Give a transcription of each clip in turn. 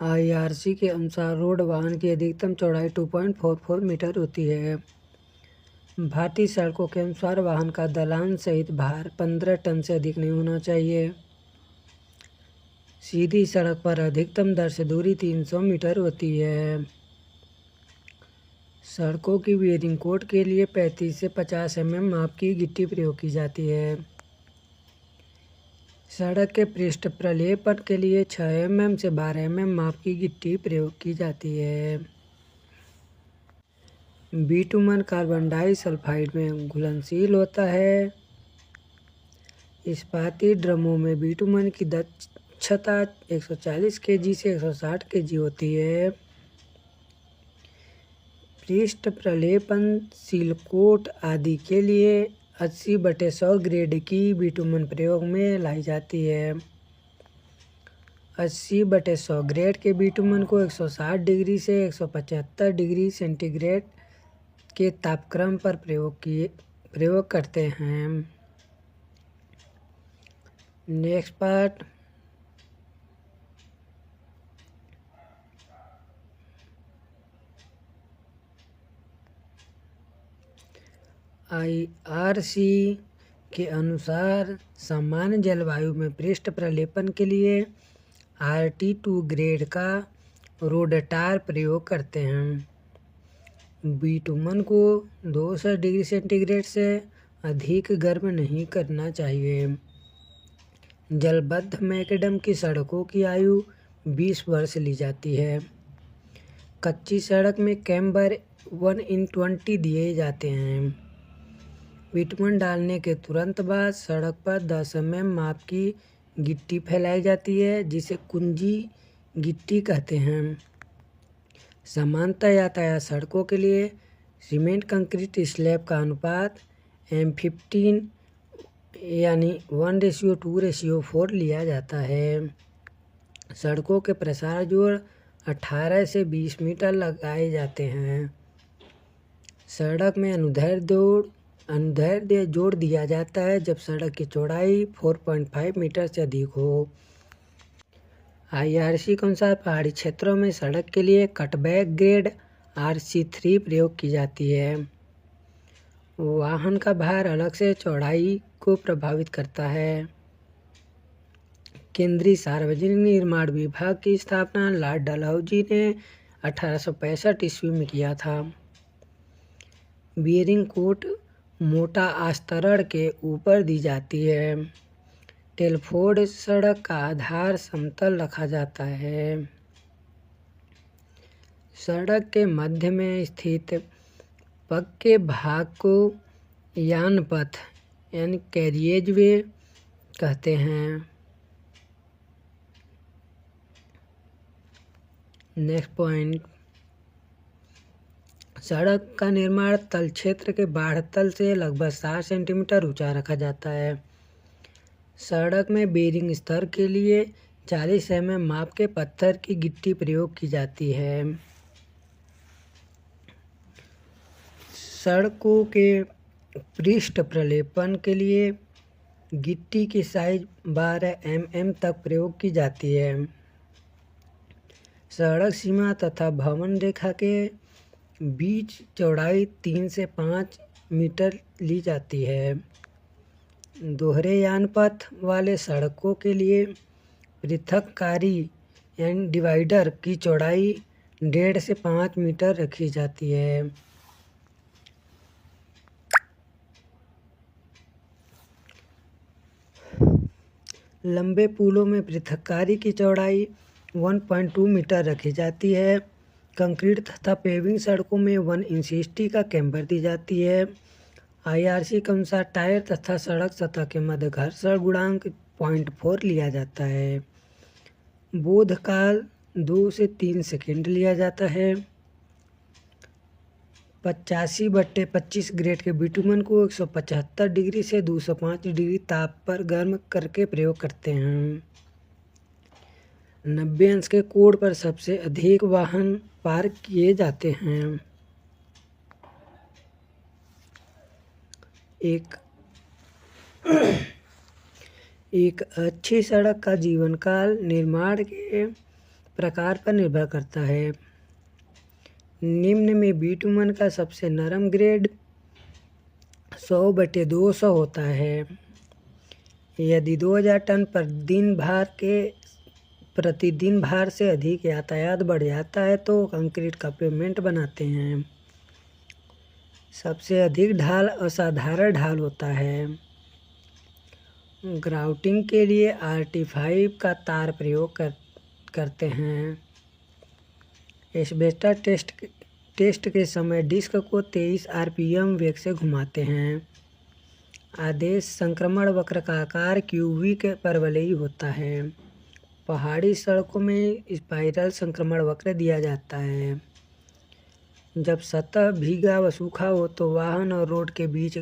IRC के अनुसार road वाहन की अधिकतम चौड़ाई 2.44 मीटर होती है। भारतीय सड़कों के अनुसार वाहन का दलान सहित भार 15 टन से अधिक नहीं होना चाहिए। सीधी सड़क पर अधिकतम दर से दूरी 300 मीटर होती है। सड़कों की बेयरिंग कोट के लिए 35 से 50 mm माप की गिट्टी प्रयोग की जाती है। सड़क के पृष्ठ प्रलेपन के लिए 6 mm से 12 mm माप की गिट्टी प्रयोग की जाती है। बिटुमन कार्बन डाइसल्फाइड में घुलनशील होता है। इस्पाती ड्रमों में बिटुमन की दक्षता 140 kg से 160 kg होती है। पृष्ठ प्रलेपन सीलकोट आदि के लिए 80/100 ग्रेड की बिटुमन प्रयोग में लाई जाती है। 80/100 ग्रेड के बिटुमन को 160 डिग्री से 175 डिग्री सेंटीग्रेड के तापक्रम पर प्रयोग करते हैं। नेक्स्ट पार्ट IRC के अनुसार सामान्य जलवायु में पृष्ठ प्रलेपन के लिए RT2 ग्रेड का रोडटार प्रयोग करते हैं। बिटुमन को 200 डिग्री सेंटीग्रेड से अधिक गर्म नहीं करना चाहिए। जलबद्ध मैकेडम की सड़कों की आयु 20 वर्ष ली जाती है। कच्ची सड़क में कैम्बर 1/20 दिए जाते हैं। बिटुमन डालने के तुरंत बाद सड़क पर 10 mm माप की गिट्टी फैलाई जाती है, जिसे कुंजी गिट्टी कहते हैं। समांतर यातायात सड़कों के लिए सीमेंट कंक्रीट स्लैब का अनुपात M15 यानी 1:2:4 लिया जाता है। सड़कों के प्रसार जोड़ 18 से 20 मीटर लगाए जाते हैं। सड़क में अनुदैर्ध्य जोड़ दिया जाता है जब सड़क की चौड़ाई 4.5 मीटर से अधिक हो। IRC के अनुसार पहाड़ी क्षेत्रों में सड़क के लिए कटबैक ग्रेड RC3 प्रयोग की जाती है। वाहन का भार अलग से चौड़ाई को प्रभावित करता है। केंद्रीय सार्वजनिक निर्माण विभाग की स्थापना लॉर्ड डलहौजी ने 1865 ईस्वी में किया था। बियरिंग कोट मोटा आस्तरण के ऊपर दी जाती है। टेलफोर्ड सड़क का आधार समतल रखा जाता है। सड़क के मध्य में स्थित पक्के भाग को यानपथ यानी कैरियजवे कहते हैं। नेक्स्ट पॉइंट, सड़क का निर्माण तल क्षेत्र के बाढ़ तल से लगभग 60 सेंटीमीटर ऊंचा रखा जाता है। सड़क में बेरिंग स्तर के लिए 40 mm माप के पत्थर की गिट्टी प्रयोग की जाती है। सड़कों के पृष्ठ प्रलेपन के लिए गिट्टी की साइज 12 mm तक प्रयोग की जाती है। सड़क सीमा तथा भवन रेखा के बीच चौड़ाई 3 से 5 मीटर ली जाती है। दोहरे यानपथ वाले सड़कों के लिए पृथककारी यानी डिवाइडर की चौड़ाई 1.5 से 5 मीटर रखी जाती है। लंबे पुलों में पृथककारी की चौड़ाई 1.2 मीटर रखी जाती है। कंक्रीट तथा पेविंग सड़कों में 1 इंच स्टील का कैम्बर दी जाती है। IRC के अनुसार टायर तथा सड़क सतह के मध्य घर्षण गुणांक 0.4 लिया जाता है। बोधकाल 2 से 3 सेकंड लिया जाता है। 85/25 ग्रेड के बिटुमन को 175 डिग्री से 205 डिग्री ताप पर गर्म करके प्रयोग करते हैं। 90 अंश के कोण पर सबसे अधिक वाहन पार्क किए जाते हैं। एक अच्छी सड़क का जीवन काल निर्माण के प्रकार पर निर्भर करता है। निम्न में बिटुमन का सबसे नरम ग्रेड 100/200 होता है। यदि 2000 टन प्रतिदिन भार से अधिक यातायात बढ़ जाता है तो कंक्रीट का पेवमेंट बनाते हैं। सबसे अधिक ढाल असाधारण ढाल होता है। ग्राउटिंग के लिए RT5 का तार प्रयोग करते हैं। एस्बेस्टस टेस्ट के समय डिस्क को 23 RPM वेग से घुमाते हैं। आदेश संक्रमण वक्र का आकार क्यूबिक परवलयी होता है। पहाड़ी सड़कों में स्पाइरल संक्रमण वक्र दिया जाता है। जब सतह भीगा व सूखा हो तो वाहन और रोड के बीच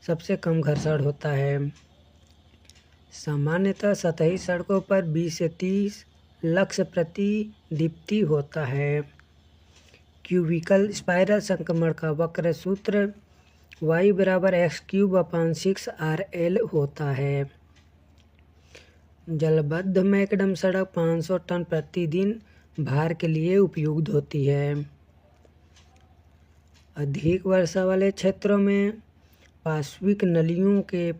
सबसे कम घर्षण होता है। सामान्यतः सतही सड़कों पर 20 से 30 लक्स प्रति दीप्ति होता है। क्यूबिकल स्पाइरल संक्रमण का वक्र सूत्र y=x³/6RL होता है। जलबद्ध मैकडम सड़क 500 टन प्रतिदिन भार के लिए उपयुक्त होती है। अधिक वर्षा वाले क्षेत्रों में पार्श्विक नलियों के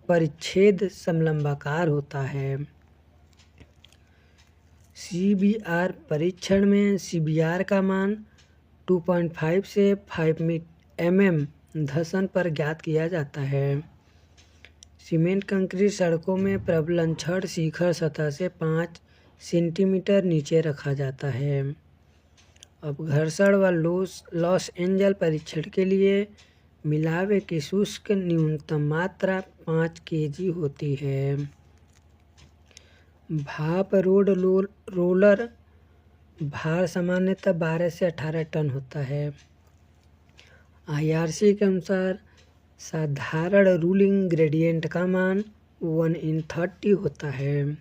परिच्छेद समलंबाकार होता है। CBR परीक्षण में CBR का मान 2.5 से 5 mm धसन पर ज्ञात किया जाता है। सीमेंट कंक्रीट सड़कों में प्रबलन छड़ शिखर सतह से 5 सेंटीमीटर नीचे रखा जाता है। अब घर्षण व लॉस एंजल परीक्षण के लिए मिलावे की शुष्क न्यूनतम मात्रा 5 kg होती है। भाप रोड रोलर भार सामान्यतः 12 से 18 टन होता है। IRC के अनुसार साधारण रूलिंग ग्रेडियंट का मान 1/30 होता है।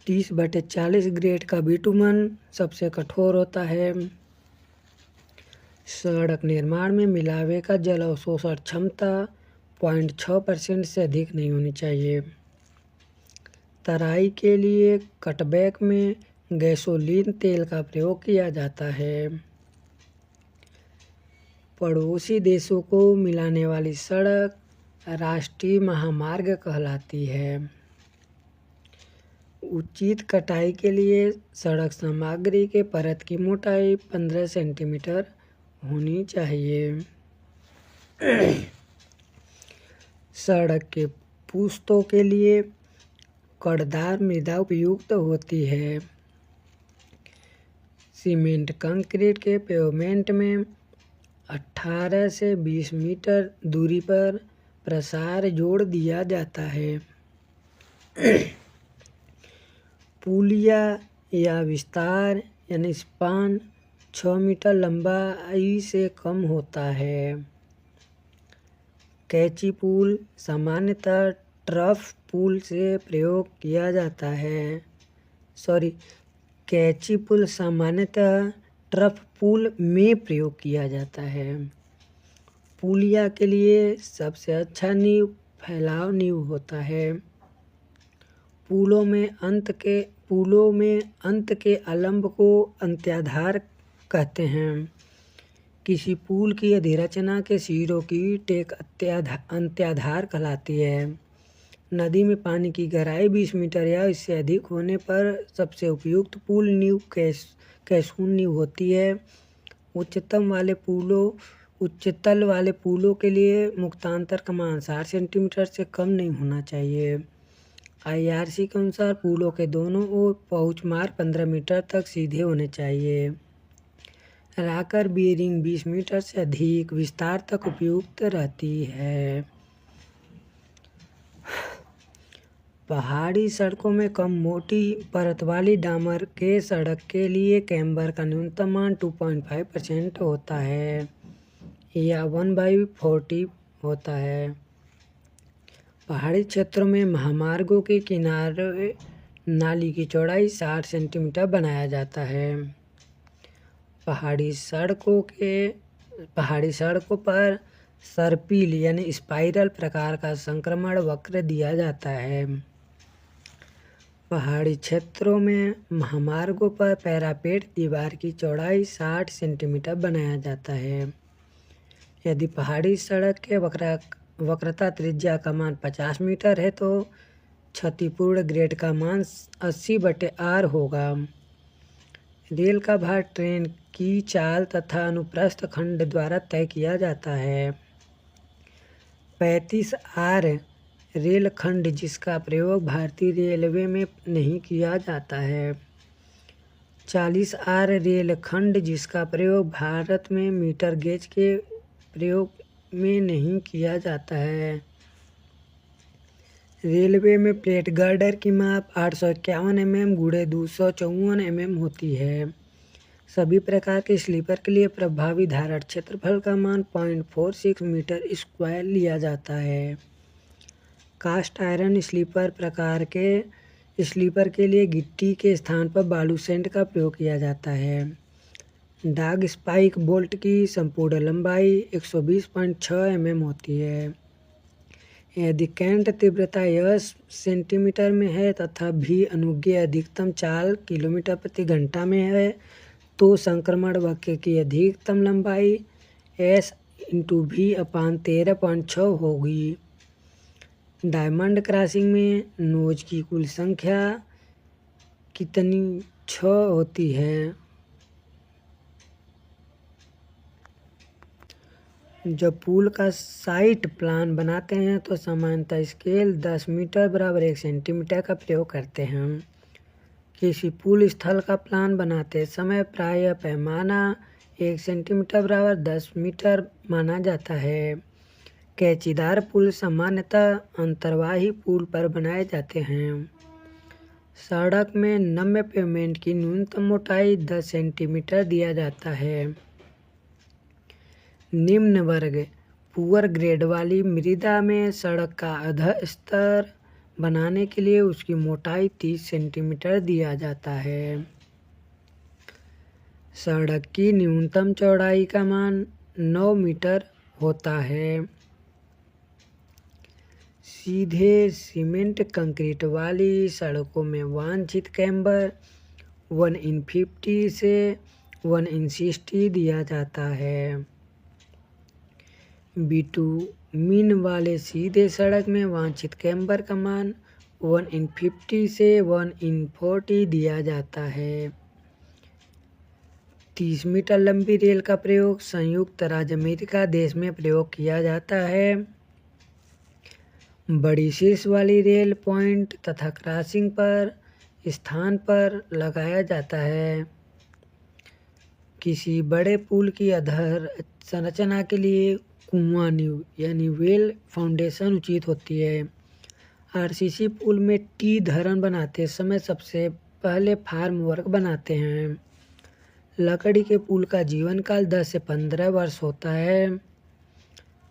30/40 ग्रेड का बिटुमन सबसे कठोर होता है। सड़क निर्माण में मिलावे का जल अवशोषण क्षमता 0.6% से अधिक नहीं होनी चाहिए। तराई के लिए कटबैक में गैसोलीन तेल का प्रयोग किया जाता है। पड़ोसी देशों को मिलाने वाली सड़क राष्ट्रीय महामार्ग कहलाती है। उचित कटाई के लिए सड़क सामग्री के परत की मोटाई 15 सेंटीमीटर होनी चाहिए। सड़क के पुस्तों के लिए कड़दार मृदा उपयुक्त होती है। सीमेंट कंक्रीट के पेवमेंट में 18 से 20 मीटर दूरी पर प्रसार जोड़ दिया जाता है। पुलिया या विस्तार यानी स्पान 6 मीटर लंबाई से कम होता है। कैची पुल सामान्यतः ट्रफ पुल से प्रयोग किया जाता है। कैची पुल सामान्यतः ट्रफ पुल में प्रयोग किया जाता है। पुलिया के लिए सबसे अच्छा नींव फैलाव नींव होता है। पुलों में अंत के अवलंब को अंत्याधार कहते हैं। किसी पुल की अधिरचना के सिरों की टेक अंत्याधार कहलाती है। नदी में पानी की गहराई 20 मीटर या इससे अधिक होने पर सबसे उपयुक्त पुल नींव कैसून नींव होती है। उच्चतल वाले पुलों के लिए मुक्तांतर का मान 60 सेंटीमीटर से कम नहीं होना चाहिए। IRC के अनुसार पुलों के दोनों ओर पहुंच मार्ग 15 मीटर तक सीधे होने चाहिए। राकर बियरिंग 20 मीटर से अधिक विस्तार तक उपयुक्त रहती है। पहाड़ी सड़कों में कम मोटी परत वाली डामर के सड़क के लिए कैम्बर का न्यूनतम मान 2.5% होता है या 1/40 होता है। पहाड़ी क्षेत्रों में महामार्गों के किनारे नाली की चौड़ाई 60 सेंटीमीटर बनाया जाता है। पहाड़ी सड़कों पर सर्पिल यानी स्पाइरल प्रकार का संक्रमण वक्र दिया जाता है। पहाड़ी क्षेत्रों में महामार्गों पर पैरापेट दीवार की चौड़ाई 60 सेंटीमीटर बनाया जाता है। यदि पहाड़ी सड़क के वक्रता त्रिज्या का मान 50 मीटर है तो क्षतिपूर्ण ग्रेड का मान 80/R होगा। रेल का भार ट्रेन की चाल तथा अनुप्रस्थ खंड द्वारा तय किया जाता है। 35R रेल खंड जिसका प्रयोग भारतीय रेलवे में नहीं किया जाता है। 40R रेल खंड जिसका प्रयोग भारत में मीटर गेज के प्रयोग में नहीं किया जाता है। रेलवे में प्लेट गर्डर की माप 851 mm गुणे 254 mm होती है। सभी प्रकार के स्लीपर के लिए प्रभावी धारण क्षेत्रफल का मान 0.46 मीटर स्क्वायर लिया जाता है। कास्ट आयरन स्लीपर प्रकार के स्लीपर के लिए गिट्टी के स्थान पर बालू सेंट का प्रयोग किया जाता है। डाग स्पाइक बोल्ट की संपूर्ण लंबाई 120.6 mm होती है। यदि कैंट तीव्रता S सेंटीमीटर में है तथा भी अनुज्ञेय अधिकतम चाल किलोमीटर प्रति घंटा में है तो संक्रमण वक्र की अधिकतम लंबाई S/V/13.6 होगी। डायमंड क्रॉसिंग में नोज की कुल संख्या कितनी 6 होती है। जब पुल का साइट प्लान बनाते हैं तो सामान्यतः स्केल 10 मीटर बराबर 1 सेंटीमीटर का प्रयोग करते हैं। किसी पुल स्थल का प्लान बनाते समय प्रायः पैमाना 1 सेंटीमीटर बराबर 10 मीटर माना जाता है। कैचीदार पुल सामान्यतः अंतर्वाही पुल पर बनाए जाते हैं। सड़क में नम्य पेवमेंट की न्यूनतम मोटाई 10 सेंटीमीटर दिया जाता है। निम्न वर्ग पुअर ग्रेड वाली मृदा में सड़क का अधः स्तर बनाने के लिए उसकी मोटाई 30 सेंटीमीटर दिया जाता है। सड़क की न्यूनतम चौड़ाई का मान 9 मीटर होता है। सीधे सीमेंट कंक्रीट वाली सड़कों में वांछित कैम्बर 1/50 से 1/60 दिया जाता है। बिटुमिन वाले सीधे सड़क में वांछित कैम्बर का मान 1/50 से 1/40 दिया जाता है। 30 मीटर लंबी रेल का प्रयोग संयुक्त राज्य अमेरिका देश में प्रयोग किया जाता है। बड़ी शीर्ष वाली रेल पॉइंट तथा क्रॉसिंग पर स्थान पर लगाया जाता है। किसी बड़े पुल की अधर संरचना के लिए कुआं नींव यानी वेल फाउंडेशन उचित होती है। आरसीसी पुल में टी धरण बनाते समय सबसे पहले फार्म वर्क बनाते हैं। लकड़ी के पुल का जीवन काल 10 से 15 वर्ष होता है।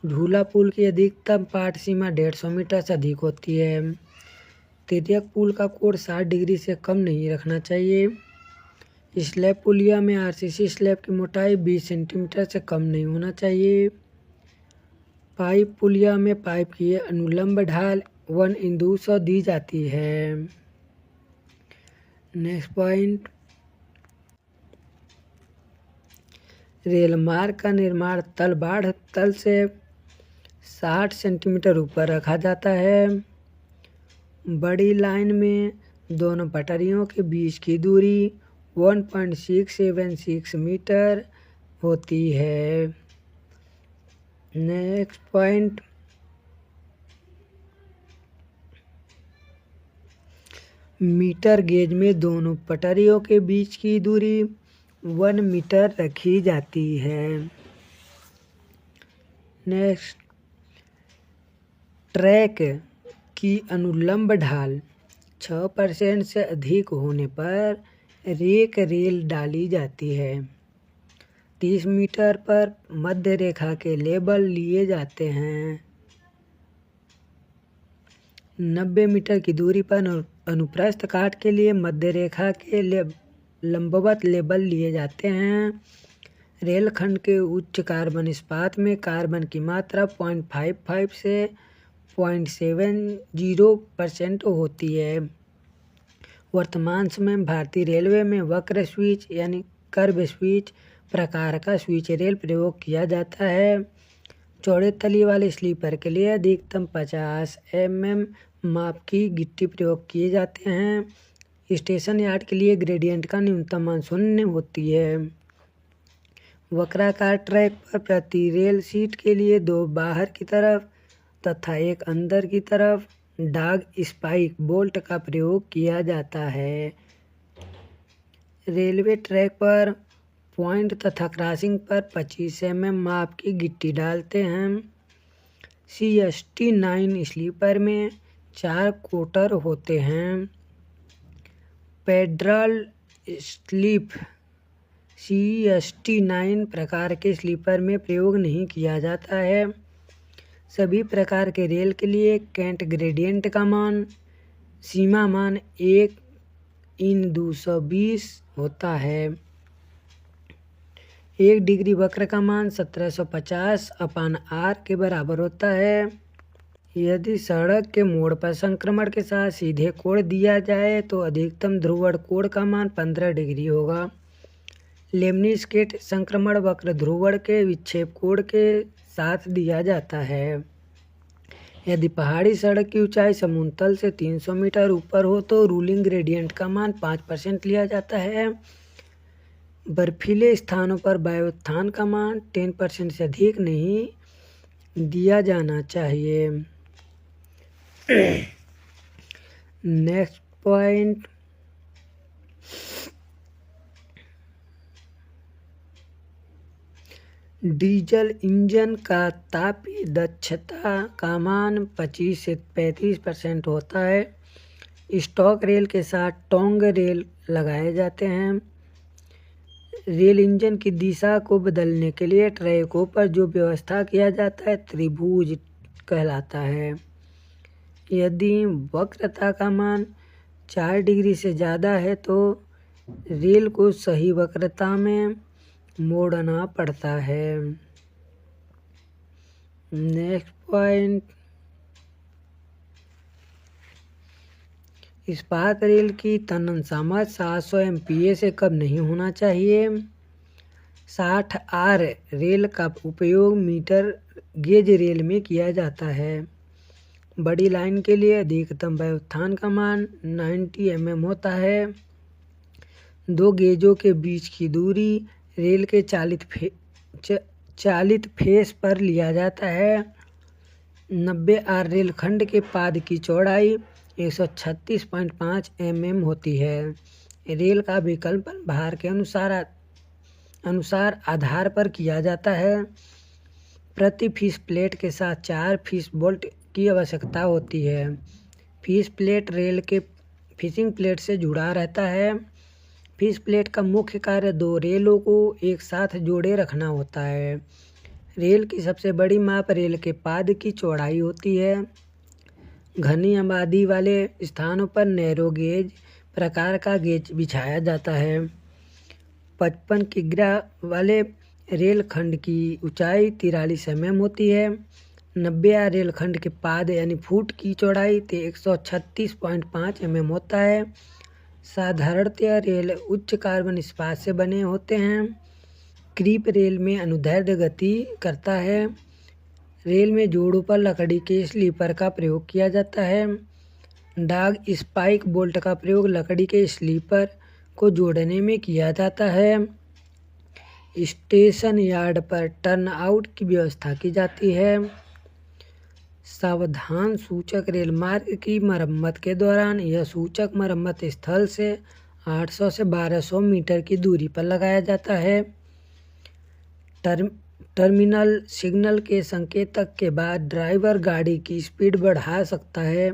झूला पुल की अधिकतम पाट सीमा 150 मीटर से अधिक होती है। तिर्यक पुल का कोण 60 डिग्री से कम नहीं रखना चाहिए। स्लैब पुलिया में आरसीसी स्लैब की मोटाई 20 सेंटीमीटर से कम नहीं होना चाहिए। पाइप पुलिया में पाइप की अनुलंब ढाल 1/200 दी जाती है। नेक्स्ट पॉइंट, रेल मार्ग का निर्माण तल बाढ़ तल से 60 सेंटीमीटर ऊपर रखा जाता है। बड़ी लाइन में दोनों पटरियों के बीच की दूरी 1.676 मीटर होती है। नेक्स्ट पॉइंट, मीटर गेज में दोनों पटरियों के बीच की दूरी 1 मीटर रखी जाती है। नेक्स्ट, ट्रैक की अनुलंब ढाल 6% से अधिक होने पर रेक रेल डाली जाती है। 30 मीटर पर मध्य रेखा के लेबल लिए जाते हैं। 90 मीटर की दूरी पर अनुप्रस्थ काट के लिए मध्य रेखा के लंबवत लेबल लिए जाते हैं। रेलखंड के उच्च कार्बन इस्पात में कार्बन की मात्रा 0.55 से 0.70% होती है। वर्तमान समय में भारतीय रेलवे में वक्र स्विच यानी कर्व स्विच प्रकार का स्विच रेल प्रयोग किया जाता है। चौड़े तली वाले स्लीपर के लिए अधिकतम 50 mm माप की गिट्टी प्रयोग किए जाते हैं। स्टेशन यार्ड के लिए ग्रेडियंट का न्यूनतम मान 0 होती है। वक्राकार ट्रैक पर प्रति रेल सीट के लिए 2 बाहर की तरफ तथा 1 अंदर की तरफ डाग स्पाइक बोल्ट का प्रयोग किया जाता है। रेलवे ट्रैक पर पॉइंट तथा क्रॉसिंग पर 25 mm माप की गिट्टी डालते हैं। CST-9 स्लीपर में 4 कोटर होते हैं। पेड्रल स्लीप CST-9 प्रकार के स्लीपर में प्रयोग नहीं किया जाता है। सभी प्रकार के रेल के लिए केंट ग्रेडियंट का मान सीमा मान 1/220 होता है। 1 डिग्री वक्र का मान 1750/r के बराबर होता है। यदि सड़क के मोड़ पर संक्रमण के साथ सीधे कोण दिया जाए तो अधिकतम ध्रुवण कोण का मान 15 डिग्री होगा। लेमनिस्केट संक्रमण वक्र ध्रुवण के विक्षेप कोण के साथ दिया जाता है। यदि पहाड़ी सड़क की ऊंचाई समुद्र से 300 मीटर ऊपर हो तो रूलिंग ग्रेडियंट का मान 5% लिया जाता है। बर्फीले स्थानों पर वायुत्थान का मान 10% से अधिक नहीं दिया जाना चाहिए। नेक्स्ट पॉइंट, डीजल इंजन का तापीय दक्षता का मान 25 से 35% होता है। स्टॉक रेल के साथ टोंग रेल लगाए जाते हैं। रेल इंजन की दिशा को बदलने के लिए ट्रैकों पर जो व्यवस्था किया जाता है त्रिभुज कहलाता है। यदि वक्रता का मान 4 डिग्री से ज़्यादा है तो रेल को सही वक्रता में मोड़ना पड़ता है। नेक्स्ट पॉइंट, इस्पात रेल की तनन सामर्थ्य 700 MPa से कम नहीं होना चाहिए। 60R रेल का उपयोग मीटर गेज रेल में किया जाता है। बड़ी लाइन के लिए अधिकतम वायुत्थान का मान 90 mm होता है। 2 गेजों के बीच की दूरी रेल के चालित फेस पर लिया जाता है। 90R रेलखंड के पाद की चौड़ाई 136.5 mm होती है। रेल का विकल्पन भार के अनुसार आधार पर किया जाता है। प्रति फीस प्लेट के साथ 4 फीस बोल्ट की आवश्यकता होती है। फीस प्लेट रेल के फिशिंग प्लेट से जुड़ा रहता है। फीस प्लेट का मुख्य कार्य 2 रेलों को एक साथ जोड़े रखना होता है। रेल की सबसे बड़ी माप रेल के पाद की चौड़ाई होती है। घनी आबादी वाले स्थानों पर नैरो गेज प्रकार का गेज बिछाया जाता है। 55 किग्रा वाले रेलखंड की ऊंचाई 43 mm होती है। 90R रेलखंड के पाद यानी फुट की चौड़ाई 136.5 mm होता है। साधारणतया रेल उच्च कार्बन इस्पात से बने होते हैं। क्रीप रेल में अनुदैर्ध्य गति करता है। रेल में जोड़ों पर लकड़ी के स्लीपर का प्रयोग किया जाता है। डाग स्पाइक बोल्ट का प्रयोग लकड़ी के स्लीपर को जोड़ने में किया जाता है। स्टेशन यार्ड पर टर्न आउट की व्यवस्था की जाती है। सावधान सूचक रेल मार्ग की मरम्मत के दौरान यह सूचक मरम्मत स्थल से 800 से 1200 मीटर की दूरी पर लगाया जाता है। टर्मिनल सिग्नल के संकेतक के बाद ड्राइवर गाड़ी की स्पीड बढ़ा सकता है।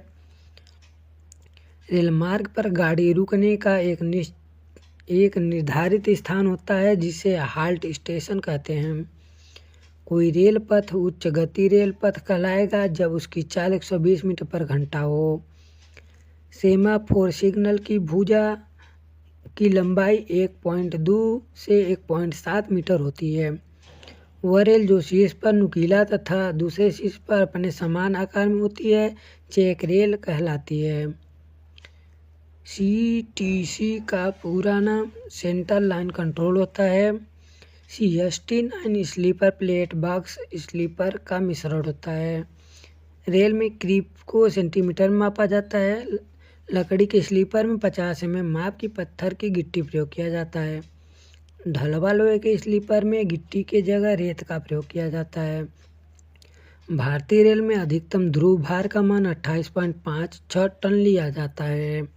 रेलमार्ग पर गाड़ी रुकने का एक निर्धारित स्थान होता है जिसे हाल्ट स्टेशन कहते हैं। कोई रेल पथ उच्च गति रेल पथ कहलाएगा जब उसकी चाल 120 मीटर पर घंटा हो। सेमाफोर सिग्नल की भुजा की लंबाई 1.2 से 1.7 मीटर होती है। वह रेल जो शीर्ष पर नुकीला तथा दूसरे शीर्ष पर अपने समान आकार में होती है चेक रेल कहलाती है। CTC का पूरा नाम सेंट्रल लाइन कंट्रोल होता है। CST-9 sleeper plate box sleeper का मिश्रण होता है। रेल में क्रीप को सेंटीमीटर में मापा जाता है। लकड़ी के स्लीपर में 50 mm माप की पत्थर की गिट्टी प्रयोग किया जाता है। ढलवा लोहे के स्लीपर में गिट्टी के जगह रेत का प्रयोग किया जाता है। भारतीय रेल में अधिकतम ध्रुव भार का मान 28.56 टन लिया जाता है।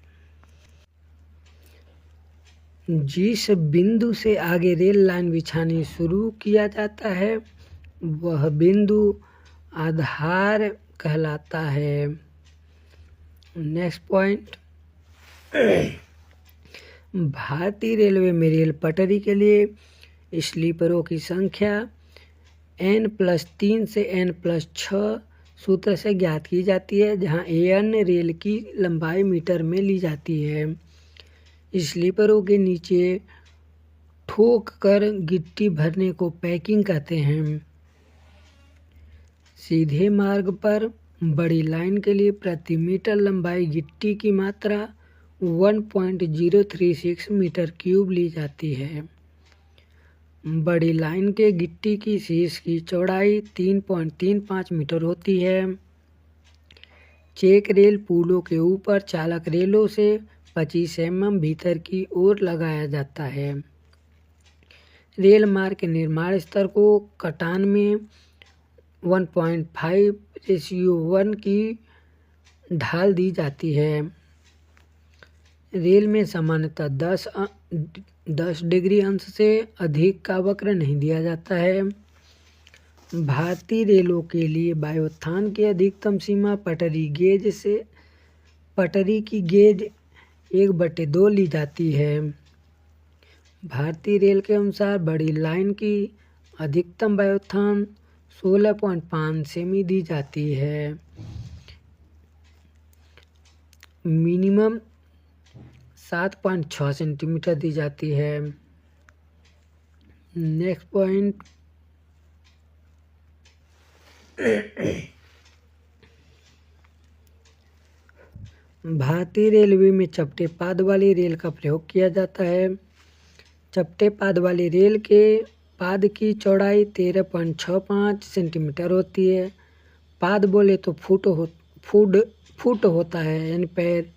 जिस बिंदु से आगे रेल लाइन बिछानी शुरू किया जाता है वह बिंदु आधार कहलाता है। नेक्स्ट पॉइंट, भारतीय रेलवे में रेल पटरी के लिए स्लीपरों की संख्या N+3 से N+6 सूत्र से ज्ञात की जाती है, जहां AN रेल की लंबाई मीटर में ली जाती है। स्लीपरों के नीचे ठोक कर गिट्टी भरने को पैकिंग कहते हैं। सीधे मार्ग पर बड़ी लाइन के लिए प्रति मीटर लंबाई गिट्टी की मात्रा 1.036 मीटर क्यूब ली जाती है। बड़ी लाइन के गिट्टी की शीर्ष की चौड़ाई 3.35 मीटर होती है। चेक रेल पुलों के ऊपर चालक रेलों से 25 mm भीतर की ओर लगाया जाता है। रेल मार्ग के निर्माण स्तर को कटान में 1.5:1 की ढाल दी जाती है। रेल में सामान्यतः 10 डिग्री अंश से अधिक का वक्र नहीं दिया जाता है। भारतीय रेलों के लिए वायुत्थान की अधिकतम सीमा पटरी की गेज 1/2 ली जाती है। भारतीय रेल के अनुसार बड़ी लाइन की अधिकतम वायुत्थान 16.5 सेमी दी जाती है। मिनिमम 7.6 सेंटीमीटर दी जाती है। नेक्स्ट पॉइंट, भारतीय रेलवे में चपटे पाद वाली रेल का प्रयोग किया जाता है। चपटे पाद वाली रेल के पाद की चौड़ाई 13.65 सेंटीमीटर होती है। पाद बोले तो फुट होता है, यानी पैर।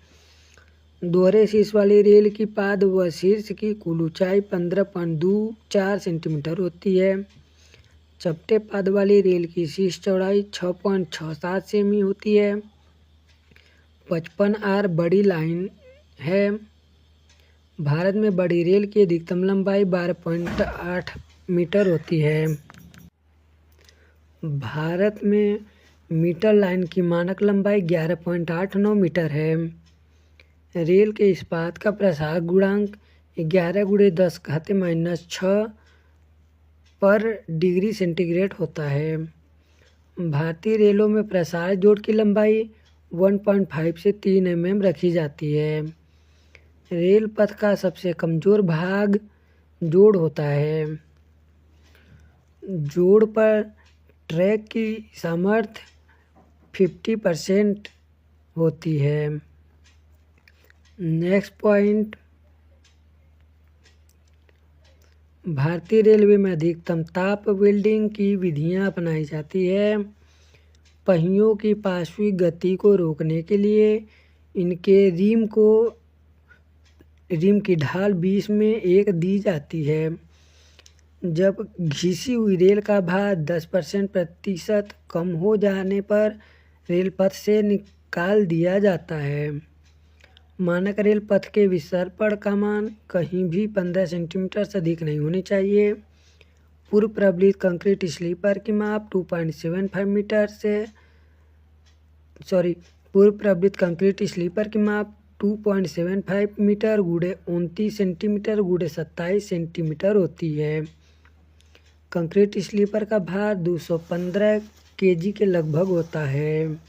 दोहरे शीर्ष वाली रेल की पाद व शीर्ष की कुल ऊंचाई 15.24 सेंटीमीटर होती है। चपटे पाद वाली रेल की शीर्ष चौड़ाई 6.67 सेमी होती है। 55R बड़ी लाइन है। भारत में बड़ी रेल की अधिकतम लंबाई 12.8 मीटर होती है। भारत में मीटर लाइन की मानक लंबाई 11.89 मीटर है। रेल के इस्पात का प्रसार गुणांक 11×10⁻⁻6 पर डिग्री सेंटीग्रेड होता है। भारतीय रेलों में प्रसार जोड़ की लंबाई 1.5 से 3 mm रखी जाती है। रेल पथ का सबसे कमजोर भाग जोड़ होता है। जोड़ पर ट्रैक की सामर्थ्य 50% होती है। नेक्स्ट पॉइंट, भारतीय रेलवे में अधिकतम ताप वेल्डिंग की विधियां अपनाई जाती है। पहियों की पार्श्विक गति को रोकने के लिए इनके रिम की ढाल 20 में 1 दी जाती है। जब घिसी हुई रेल का भार 10% कम हो जाने पर रेल पथ से निकाल दिया जाता है। मानक रेल पथ के विसर्पण का मान कहीं भी 15 सेंटीमीटर से अधिक नहीं होनी चाहिए। पूर्व प्रबलित कंक्रीट स्लीपर की माप 2.75 मीटर से पूर्व प्रबलित कंक्रीट स्लीपर की माप 2.75 मीटर गुणे 29 सेंटीमीटर गुणे 27 सेंटीमीटर होती है। कंक्रीट स्लीपर का भार 215 kg के लगभग होता है।